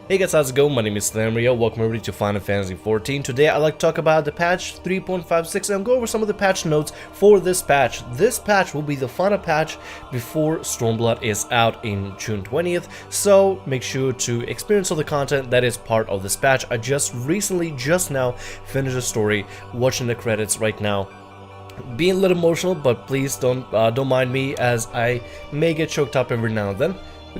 Hey guys, how's it going? My name is Lamria. Welcome everybody to Final Fantasy XIV. Today I'd like to talk about the patch 3.56 and go over some of the patch notes for this patch. This patch will be the final patch before Stormblood is out in June 20th, so make sure to experience all the content that is part of this patch. I just now finished the story, watching the credits right now. Being a little emotional, but please don't mind me as I may get choked up every now and then.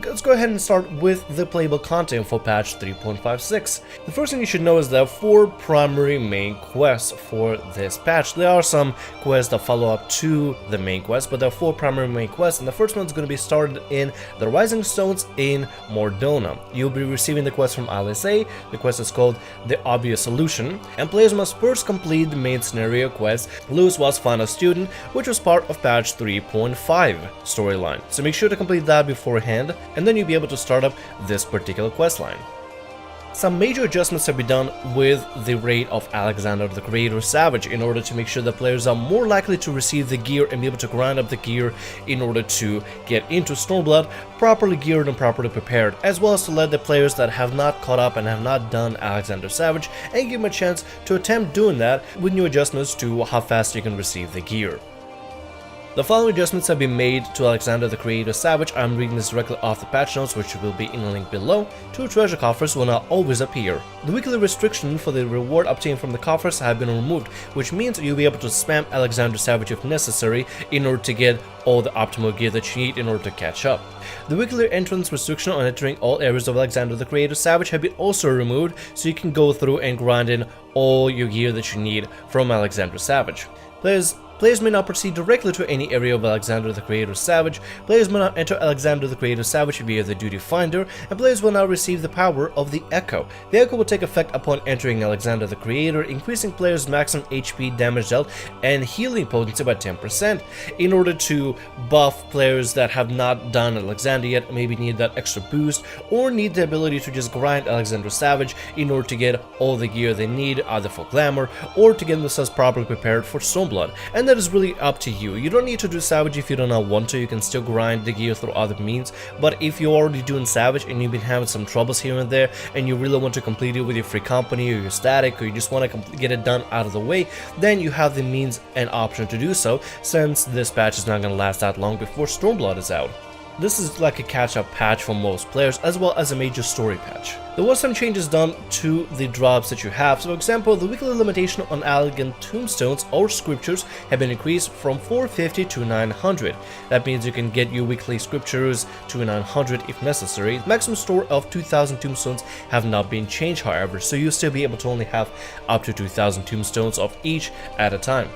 Let's go ahead and start with the playable content for patch 3.56. The first thing you should know is there are 4 primary main quests for this patch. There are some quests that follow up to the main quest, but there are 4 primary main quests, and the first one is going to be started in the Rising Stones in Mordona. You'll be receiving the quest from LSA. The quest is called The Obvious Solution, and players must first complete the main scenario quest, Lewis was Final Student, which was part of patch 3.5 storyline. So make sure to complete that beforehand, and then you'll be able to start up this particular questline. Some major adjustments have been done with the raid of Alexander the Creator Savage in order to make sure that players are more likely to receive the gear and be able to grind up the gear in order to get into Stormblood properly geared and properly prepared, as well as to let the players that have not caught up and have not done Alexander Savage and give them a chance to attempt doing that with new adjustments to how fast you can receive the gear. The following adjustments have been made to Alexander the Creator Savage. I'm reading this directly off the patch notes, which will be in a link below. 2 treasure coffers will now always appear. The weekly restriction for the reward obtained from the coffers have been removed, which means you'll be able to spam Alexander Savage if necessary in order to get all the optimal gear that you need in order to catch up. The weekly entrance restriction on entering all areas of Alexander the Creator Savage have been also removed, so you can go through and grind in all your gear that you need from Alexander Savage. Players may not proceed directly to any area of Alexander the Creator Savage. Players may not enter Alexander the Creator Savage via the Duty Finder, and players will now receive the power of the Echo. The Echo will take effect upon entering Alexander the Creator, increasing players' maximum HP, damage dealt, and healing potency by 10%. In order to buff players that have not done Alexander yet, maybe need that extra boost, or need the ability to just grind Alexander Savage in order to get all the gear they need, either for Glamour, or to get themselves properly prepared for Stormblood. And that is really up to you. You don't need to do Savage if you do not want to. You can still grind the gear through other means, but if you're already doing Savage and you've been having some troubles here and there and you really want to complete it with your free company or your static, or you just want to get it done out of the way, then you have the means and option to do so, since this patch is not going to last that long before Stormblood is out. This is like a catch-up patch for most players, as well as a major story patch. There were some changes done to the drops that you have. So for example, the weekly limitation on elegant tombstones or scriptures have been increased from 450 to 900. That means you can get your weekly scriptures to 900 if necessary. The maximum store of 2000 tombstones have not been changed, however, so you'll still be able to only have up to 2000 tombstones of each at a time.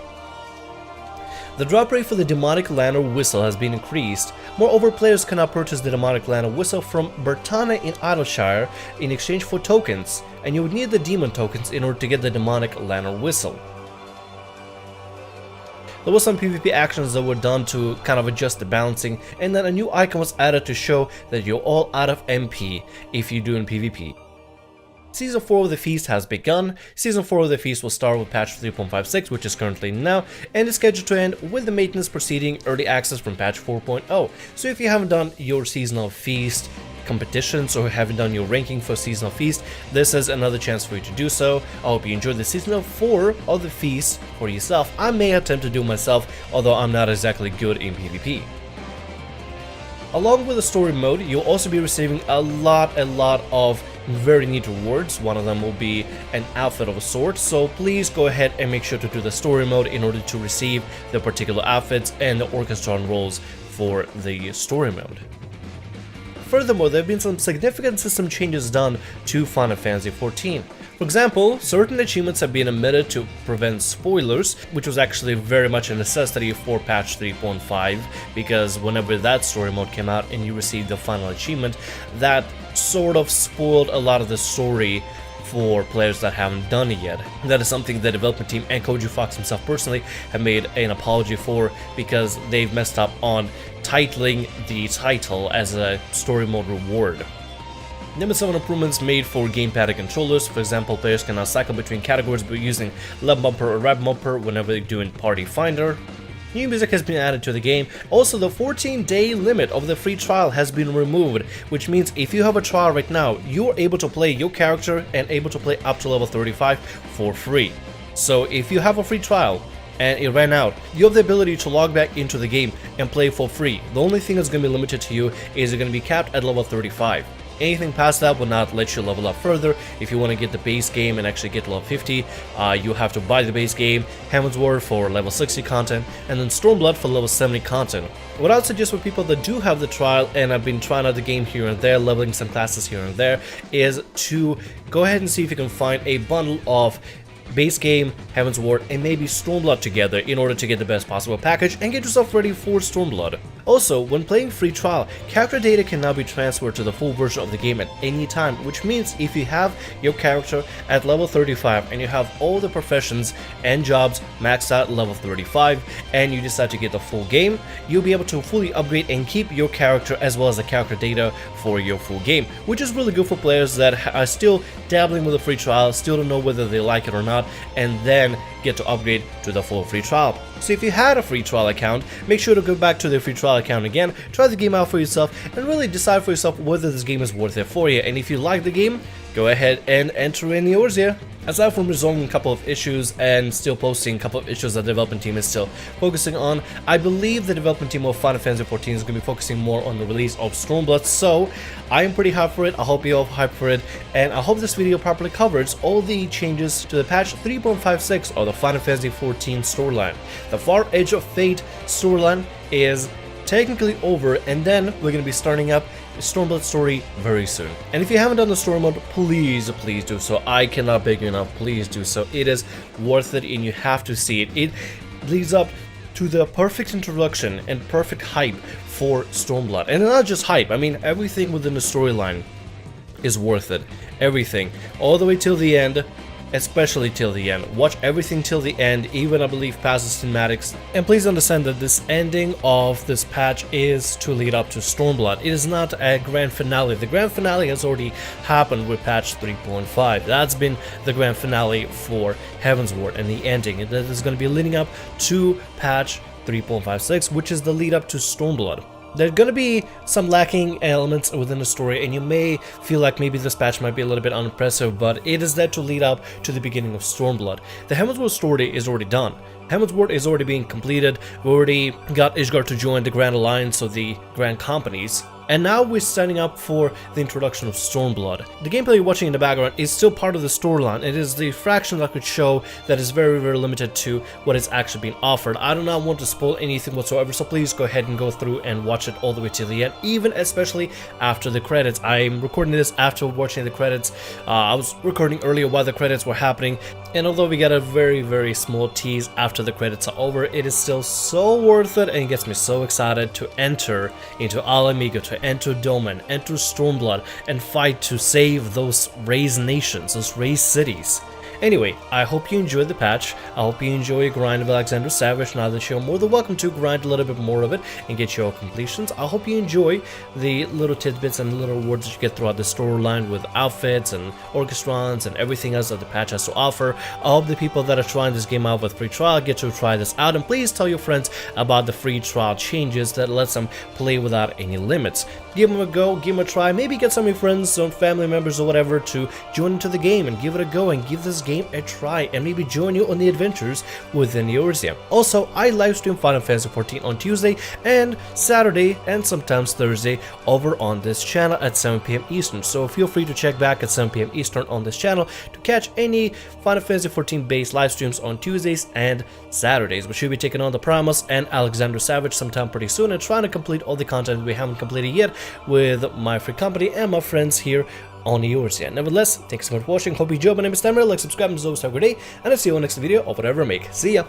The drop rate for the Demonic Lantern Whistle has been increased. Moreover, players cannot purchase the Demonic Lantern Whistle from Bertana in Idleshire in exchange for tokens, and you would need the demon tokens in order to get the Demonic Lantern Whistle. There were some PvP actions that were done to kind of adjust the balancing, and then a new icon was added to show that you're all out of MP if you do in PvP. Season 4 of the Feast has begun. Season 4 of the Feast will start with patch 3.56, which is currently now, and is scheduled to end with the maintenance proceeding early access from patch 4.0. So if you haven't done your Seasonal Feast competitions or haven't done your ranking for Seasonal Feast, this is another chance for you to do so. I hope you enjoyed the Season 4 of the Feast for yourself. I may attempt to do myself, although I'm not exactly good in PvP. Along with the story mode, you'll also be receiving a lot of very neat rewards. One of them will be an outfit of a sort, so please go ahead and make sure to do the story mode in order to receive the particular outfits and the Orchestron rolls for the story mode. Furthermore, there have been some significant system changes done to Final Fantasy XIV. For example, certain achievements have been omitted to prevent spoilers, which was actually very much a necessity for patch 3.5, because whenever that story mode came out and you received the final achievement, that sort of spoiled a lot of the story for players that haven't done it yet. That is something the development team and Koji Fox himself personally have made an apology for, because they've messed up on titling the title as a story mode reward. There were some improvements made for gamepad and controllers. For example, players can now cycle between categories by using left bumper or right bumper whenever they're doing Party Finder. New music has been added to the game. Also, the 14-day limit of the free trial has been removed, which means if you have a trial right now, you are able to play your character and able to play up to level 35 for free. So if you have a free trial and it ran out, you have the ability to log back into the game and play for free. The only thing that's going to be limited to you is you're going to be capped at level 35. Anything past that will not let you level up further. If you want to get the base game and actually get level 50, you have to buy the base game, Heavensward for level 60 content, and then Stormblood for level 70 content. What I would suggest for people that do have the trial and have been trying out the game here and there, leveling some classes here and there, is to go ahead and see if you can find a bundle of base game, Heavensward, and maybe Stormblood together in order to get the best possible package and get yourself ready for Stormblood. Also, when playing free trial, character data can now be transferred to the full version of the game at any time, which means if you have your character at level 35 and you have all the professions and jobs maxed out at level 35 and you decide to get the full game, you'll be able to fully upgrade and keep your character as well as the character data for your full game, which is really good for players that are still dabbling with the free trial, still don't know whether they like it or not, and then get to upgrade to the full free trial. So if you had a free trial account, make sure to go back to the free trial account again, try the game out for yourself, and really decide for yourself whether this game is worth it for you. And if you like the game, go ahead and enter in yours here. Aside from resolving a couple of issues and still posting a couple of issues that the development team is still focusing on, I believe the development team of Final Fantasy XIV is going to be focusing more on the release of Stormblood, so I am pretty hyped for it. I hope you're all hyped for it, and I hope this video properly covers all the changes to the patch 3.56 of the Final Fantasy XIV storyline. The Far Edge of Fate storyline is technically over, and then we're going to be starting up the Stormblood story very soon. And if you haven't done the story mode, please do so. I cannot beg you enough, please do so. It is worth it and you have to see it. It leads up to the perfect introduction and perfect hype for Stormblood. And not just hype, I mean everything within the storyline is worth it. Everything. All the way till the end. Especially till the end. Watch everything till the end, even I believe past the cinematics. And please understand that this ending of this patch is to lead up to Stormblood. It is not a grand finale. The grand finale has already happened with patch 3.5. That's been the grand finale for Heavensward and the ending. And that is going to be leading up to patch 3.56, which is the lead up to Stormblood. There are going to be some lacking elements within the story, and you may feel like maybe this patch might be a little bit unimpressive, but it is there to lead up to the beginning of Stormblood. The Heavensward story is already done. Heavensward is already being completed. We already got Ishgard to join the Grand Alliance of the Grand Companies. And now we're setting up for the introduction of Stormblood. The gameplay you're watching in the background is still part of the storyline. It is the fraction that I could show that is very, very limited to what is actually being offered. I do not want to spoil anything whatsoever, so please go ahead and go through and watch it all the way to the end, even especially after the credits. I'm recording this after watching the credits. I was recording earlier while the credits were happening, and although we got a very, very small tease after the credits are over, it is still so worth it, and it gets me so excited to enter into Ala Mhigo, to enter Doman, enter Stormblood, and fight to save those raised nations, those raised cities. Anyway, I hope you enjoyed the patch. I hope you enjoy your grind of Alexander Savage. Now that you're more than welcome to grind a little bit more of it and get your completions. I hope you enjoy the little tidbits and little rewards that you get throughout the storyline with outfits and orchestrons and everything else that the patch has to offer. I hope the people that are trying this game out with free trial get to try this out, and please tell your friends about the free trial changes that lets them play without any limits. Give them a go, give them a try, maybe get some of your friends, some family members or whatever to join into the game and give it a go and give this game a try and maybe join you on the adventures within Eorzea. Also, I livestream Final Fantasy XIV on Tuesday and Saturday and sometimes Thursday over on this channel at 7 PM Eastern, so feel free to check back at 7 PM Eastern on this channel to catch any Final Fantasy XIV based live streams on Tuesdays and Saturdays. We should be taking on the Primus and Alexander Savage sometime pretty soon and trying to complete all the content we haven't completed yet with my free company and my friends here on Eorzea. Nevertheless, thanks so much for watching. Hope you enjoyed. My name is Tamara. Like, subscribe, and always have a great day, and I'll see you on the next video or whatever I make. See ya!